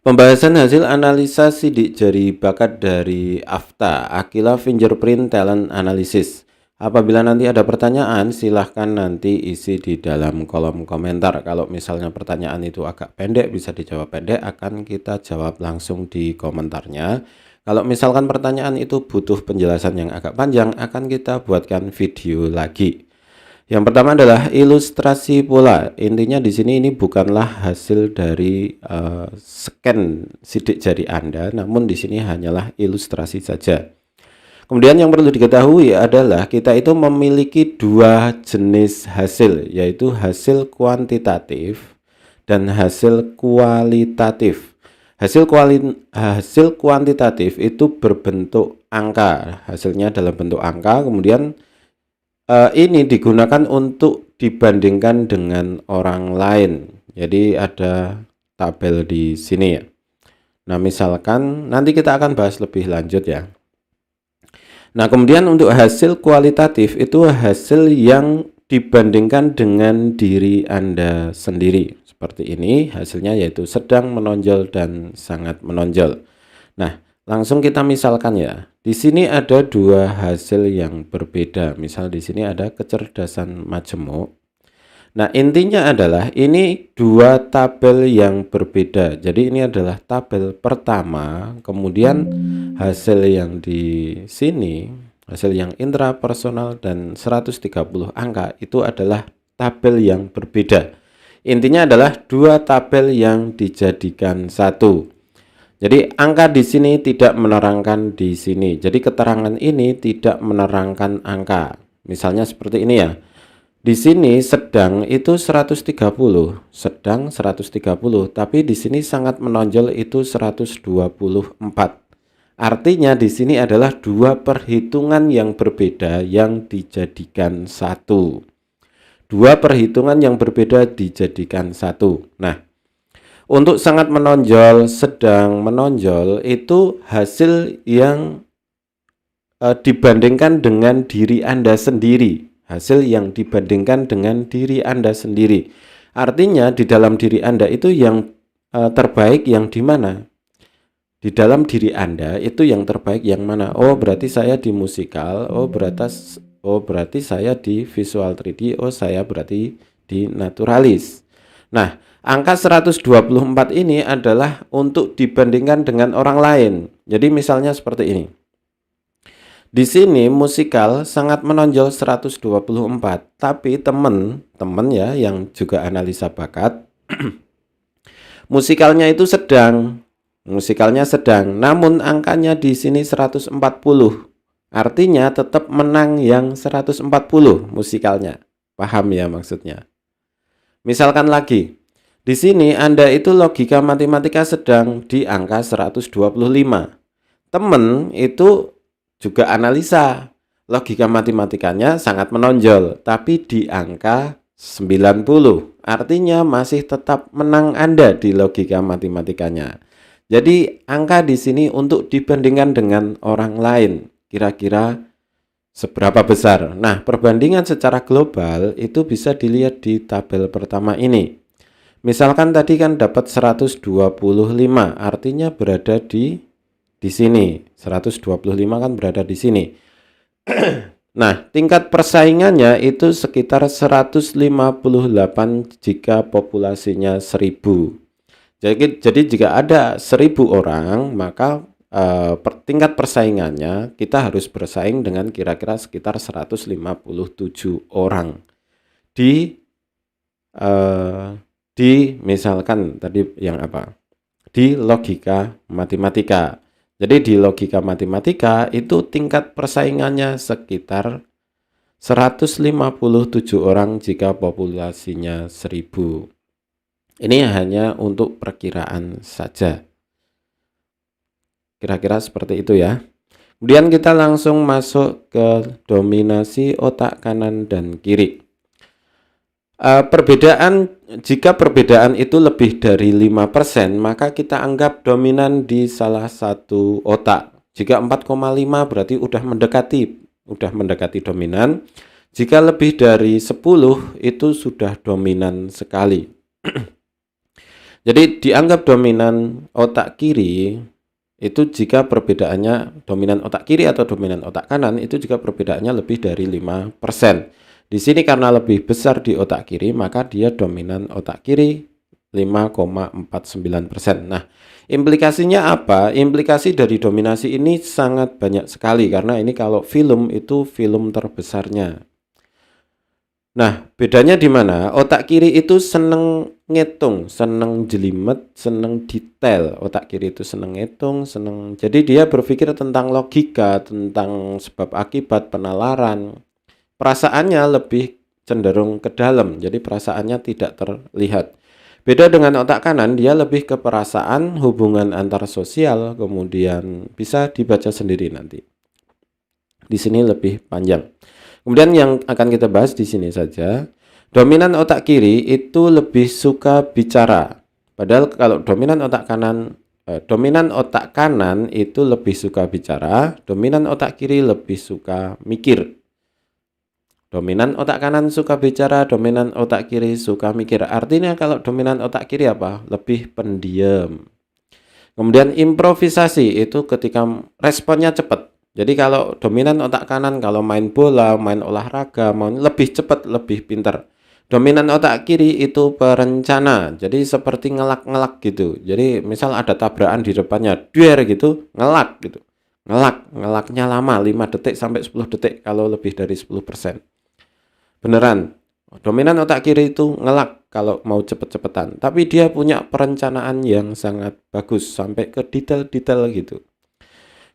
Pembahasan hasil analisa sidik jari bakat dari AFTA, Aquila Fingerprint Talent Analysis. Apabila nanti ada pertanyaan, silahkan nanti isi di dalam kolom komentar. Kalau misalnya pertanyaan itu agak pendek, bisa dijawab pendek, akan kita jawab langsung di komentarnya. Kalau misalkan pertanyaan itu butuh penjelasan yang agak panjang, akan kita buatkan video lagi. Yang pertama adalah ilustrasi pola. Intinya di sini ini bukanlah hasil dari scan sidik jari Anda, namun di sini hanyalah ilustrasi saja. Kemudian yang perlu diketahui adalah kita itu memiliki dua jenis hasil, yaitu hasil kuantitatif dan hasil kualitatif. Hasil kuantitatif itu berbentuk angka, hasilnya dalam bentuk angka, kemudian ini digunakan untuk dibandingkan dengan orang lain. Jadi ada tabel di sini ya. Nah, misalkan nanti kita akan bahas lebih lanjut ya. Nah, kemudian untuk hasil kualitatif itu hasil yang dibandingkan dengan diri Anda sendiri. Seperti ini hasilnya, yaitu sedang, menonjol, dan sangat menonjol. Nah, langsung kita misalkan ya. Di sini ada dua hasil yang berbeda. Misal di sini ada kecerdasan majemuk. Nah, intinya adalah ini dua tabel yang berbeda. Jadi ini adalah tabel pertama, kemudian hasil yang di sini, hasil yang intrapersonal dan 130 angka itu adalah tabel yang berbeda. Intinya adalah dua tabel yang dijadikan satu. Jadi angka di sini tidak menerangkan di sini. Jadi keterangan ini tidak menerangkan angka. Misalnya seperti ini ya. Di sini sedang itu 130, sedang 130, tapi di sini sangat menonjol itu 124. Artinya di sini adalah dua perhitungan yang berbeda yang dijadikan satu. Dua perhitungan yang berbeda dijadikan satu. Nah, untuk sangat menonjol, sedang menonjol itu hasil yang dibandingkan dengan diri Anda sendiri. Hasil yang dibandingkan dengan diri Anda sendiri. Artinya di dalam diri Anda itu yang terbaik yang di mana? Di dalam diri Anda itu yang terbaik yang mana? Oh, berarti saya di musikal. Oh, berarti saya di visual 3D. Oh, saya berarti di naturalis. Nah, angka 124 ini adalah untuk dibandingkan dengan orang lain. Jadi misalnya seperti ini. Di sini musikal sangat menonjol 124, tapi teman-teman ya yang juga analisa bakat, musikalnya itu sedang. Musikalnya sedang, namun angkanya di sini 140. Artinya tetap menang yang 140 musikalnya. Paham ya maksudnya? Misalkan lagi, di sini Anda itu logika matematika sedang di angka 125. Temen itu juga analisa. Logika matematikanya sangat menonjol, tapi di angka 90. Artinya masih tetap menang Anda di logika matematikanya. Jadi angka di sini untuk dibandingkan dengan orang lain. Kira-kira seberapa besar? Nah, perbandingan secara global itu bisa dilihat di tabel pertama ini. Misalkan tadi kan dapat 125, artinya berada di sini. 125 kan berada di sini. Nah, tingkat persaingannya itu sekitar 158 jika populasinya 1000. Jadi jika ada 1000 orang, maka tingkat persaingannya kita harus bersaing dengan kira-kira sekitar 157 orang di misalkan tadi yang apa? Di logika matematika. Jadi di logika matematika itu tingkat persaingannya sekitar 157 orang jika populasinya 1000. Ini hanya untuk perkiraan saja. Kira-kira seperti itu ya. Kemudian kita langsung masuk ke dominasi otak kanan dan kiri. Jika perbedaan itu lebih dari 5%, maka kita anggap dominan di salah satu otak. Jika 4,5 berarti udah mendekati dominan. Jika lebih dari 10 itu sudah dominan sekali. Jadi dianggap dominan otak kiri itu jika perbedaannya dominan otak kiri atau dominan otak kanan itu jika perbedaannya lebih dari 5%. Di sini karena lebih besar di otak kiri, maka dia dominan otak kiri 5,49%. Nah, implikasinya apa? Implikasi dari dominasi ini sangat banyak sekali karena ini kalau film itu film terbesarnya. Nah, bedanya di mana? Otak kiri itu seneng ngitung, seneng jelimet, seneng detail. Otak kiri itu seneng ngitung, seneng. Jadi dia berpikir tentang logika, tentang sebab akibat, penalaran. Perasaannya lebih cenderung ke dalam, jadi perasaannya tidak terlihat. Beda dengan otak kanan, dia lebih ke perasaan, hubungan antar sosial, kemudian bisa dibaca sendiri nanti. Di sini lebih panjang. Kemudian yang akan kita bahas di sini saja. Dominan otak kiri itu lebih suka bicara. Padahal kalau dominan otak kanan itu lebih suka bicara, dominan otak kiri lebih suka mikir. Dominan otak kanan suka bicara, dominan otak kiri suka mikir. Artinya kalau dominan otak kiri apa? Lebih pendiam. Kemudian improvisasi itu ketika responnya cepat. Jadi kalau dominan otak kanan kalau main bola, main olahraga, mau lebih cepat, lebih pintar. Dominan otak kiri itu perencana. Jadi seperti ngelak-ngelak gitu. Jadi misal ada tabrakan di depannya, duer gitu, ngelak gitu. Ngelaknya lama, 5 detik sampai 10 detik kalau lebih dari 10%. Beneran. Dominan otak kiri itu ngelak kalau mau cepet-cepetan. Tapi dia punya perencanaan yang sangat bagus sampai ke detail-detail gitu.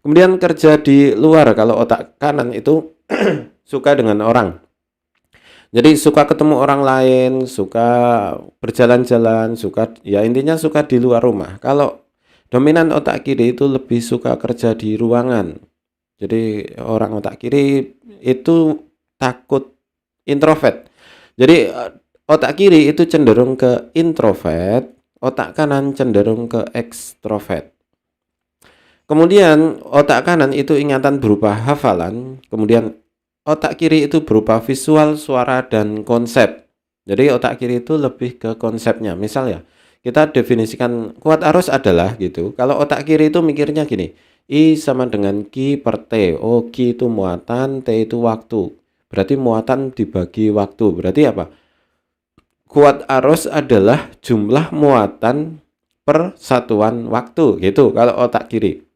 Kemudian kerja di luar, kalau otak kanan itu suka dengan orang. Jadi suka ketemu orang lain, suka berjalan-jalan, ya intinya suka di luar rumah. Kalau dominan otak kiri itu lebih suka kerja di ruangan. Jadi orang otak kiri itu takut introvert. Jadi otak kiri itu cenderung ke introvert, otak kanan cenderung ke ekstrovert. Kemudian otak kanan itu ingatan berupa hafalan, kemudian otak kiri itu berupa visual, suara, dan konsep. Jadi otak kiri itu lebih ke konsepnya. Misal ya, kita definisikan kuat arus adalah gitu. Kalau otak kiri itu mikirnya gini, I sama dengan Q per T. Oh, Q itu muatan, T itu waktu. Berarti muatan dibagi waktu. Berarti apa? Kuat arus adalah jumlah muatan per satuan waktu. Gitu kalau otak kiri.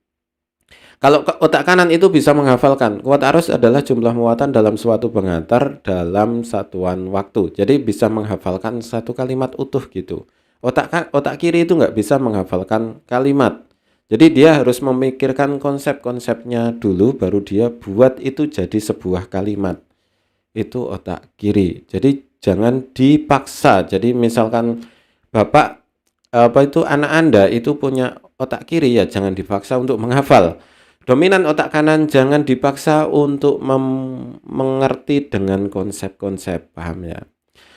Kalau otak kanan itu bisa menghafalkan, kuat arus adalah jumlah muatan dalam suatu pengantar dalam satuan waktu. Jadi bisa menghafalkan satu kalimat utuh gitu. Otak kiri itu nggak bisa menghafalkan kalimat. Jadi dia harus memikirkan konsep-konsepnya dulu, baru dia buat itu jadi sebuah kalimat. Itu otak kiri. Jadi jangan dipaksa. Jadi misalkan Bapak anak Anda itu punya otak kiri, ya jangan dipaksa untuk menghafal. Dominan otak kanan jangan dipaksa untuk mengerti dengan konsep-konsep, paham ya?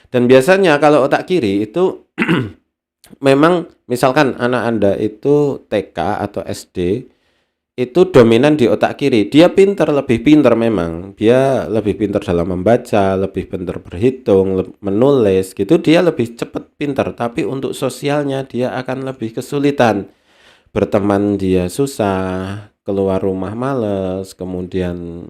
Dan biasanya kalau otak kiri itu memang misalkan anak Anda itu TK atau SD, itu dominan di otak kiri. Dia lebih pintar memang. Dia lebih pintar dalam membaca, lebih pintar berhitung, menulis gitu. Dia lebih cepat pintar, tapi untuk sosialnya dia akan lebih kesulitan. Berteman dia susah, keluar rumah males, kemudian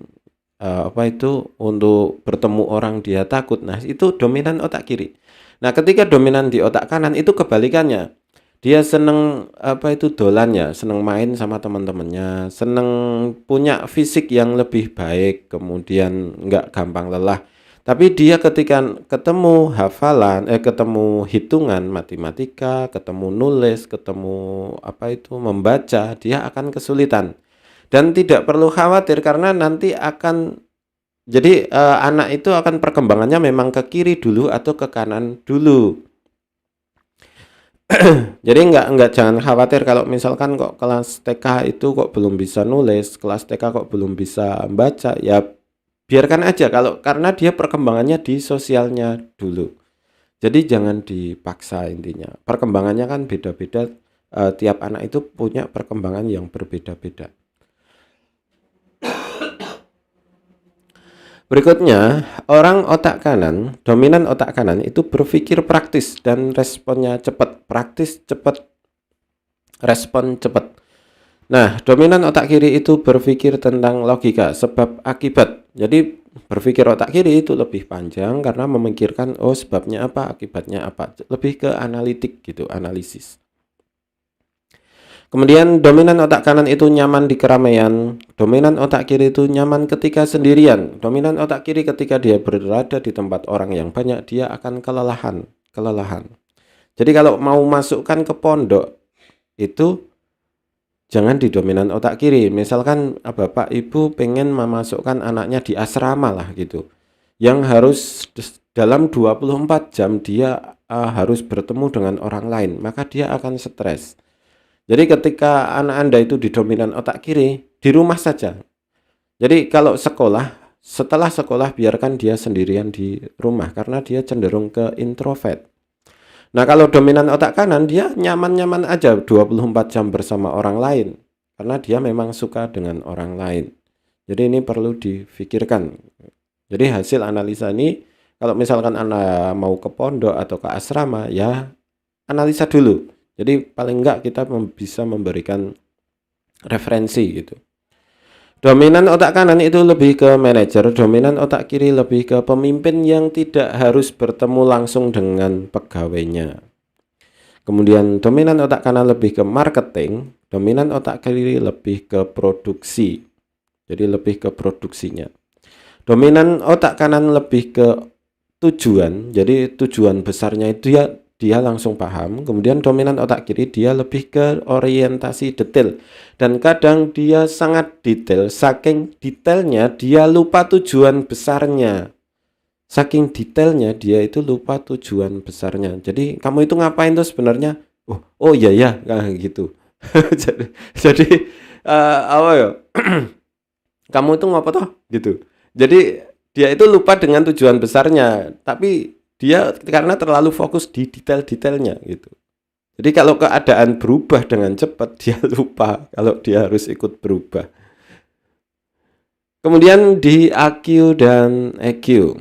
untuk bertemu orang dia takut. Nah, itu dominan otak kiri. Nah, ketika dominan di otak kanan itu kebalikannya. Dia seneng dolan ya, seneng main sama teman-temannya, seneng punya fisik yang lebih baik, kemudian nggak gampang lelah. Tapi dia ketika ketemu hafalan, ketemu hitungan matematika, ketemu nulis, ketemu membaca, dia akan kesulitan. Dan tidak perlu khawatir karena nanti akan jadi anak itu akan perkembangannya memang ke kiri dulu atau ke kanan dulu. Jadi jangan khawatir kalau misalkan kok kelas TK itu kok belum bisa nulis, kelas TK kok belum bisa membaca, ya biarkan aja karena dia perkembangannya di sosialnya dulu. Jadi jangan dipaksa intinya. Perkembangannya kan beda-beda, tiap anak itu punya perkembangan yang berbeda-beda. Berikutnya, orang otak kanan, dominan otak kanan itu berpikir praktis dan responnya cepat. praktis, cepat, respon cepat. Nah, dominan otak kiri itu berpikir tentang logika, sebab akibat. Jadi berpikir otak kiri itu lebih panjang karena memikirkan sebabnya apa, akibatnya apa. Lebih ke analitik gitu, analisis. Kemudian dominan otak kanan itu nyaman di keramaian, dominan otak kiri itu nyaman ketika sendirian. Dominan otak kiri ketika dia berada di tempat orang yang banyak, dia akan kelelahan. Jadi kalau mau masukkan ke pondok itu jangan di dominan otak kiri. Misalkan bapak ibu pengen memasukkan anaknya di asrama lah gitu, yang harus dalam 24 jam dia harus bertemu dengan orang lain, maka dia akan stres. Jadi ketika anak Anda itu di dominan otak kiri, di rumah saja. Jadi kalau setelah sekolah biarkan dia sendirian di rumah karena dia cenderung ke introvert. Nah, kalau dominan otak kanan, dia nyaman-nyaman aja 24 jam bersama orang lain karena dia memang suka dengan orang lain. Jadi ini perlu difikirkan. Jadi hasil analisa ini, kalau misalkan Anda mau ke pondok atau ke asrama, ya analisa dulu. Jadi paling enggak kita bisa memberikan referensi gitu. Dominan otak kanan itu lebih ke manajer, dominan otak kiri lebih ke pemimpin yang tidak harus bertemu langsung dengan pegawainya. Kemudian dominan otak kanan lebih ke marketing, dominan otak kiri lebih ke produksi. Jadi lebih ke produksinya. Dominan otak kanan lebih ke tujuan, jadi tujuan besarnya itu dia langsung paham. Kemudian dominan otak kiri dia lebih ke orientasi detail, dan kadang dia sangat detail, saking detailnya dia lupa tujuan besarnya. Saking detailnya dia itu lupa tujuan besarnya. Jadi kamu itu ngapain tuh sebenarnya? Oh iya ya, gitu. jadi apa ya? Kamu itu ngapa toh gitu. Jadi dia itu lupa dengan tujuan besarnya, tapi dia karena terlalu fokus di detail-detailnya gitu. Jadi kalau keadaan berubah dengan cepat, dia lupa kalau dia harus ikut berubah. Kemudian di AQ dan EQ.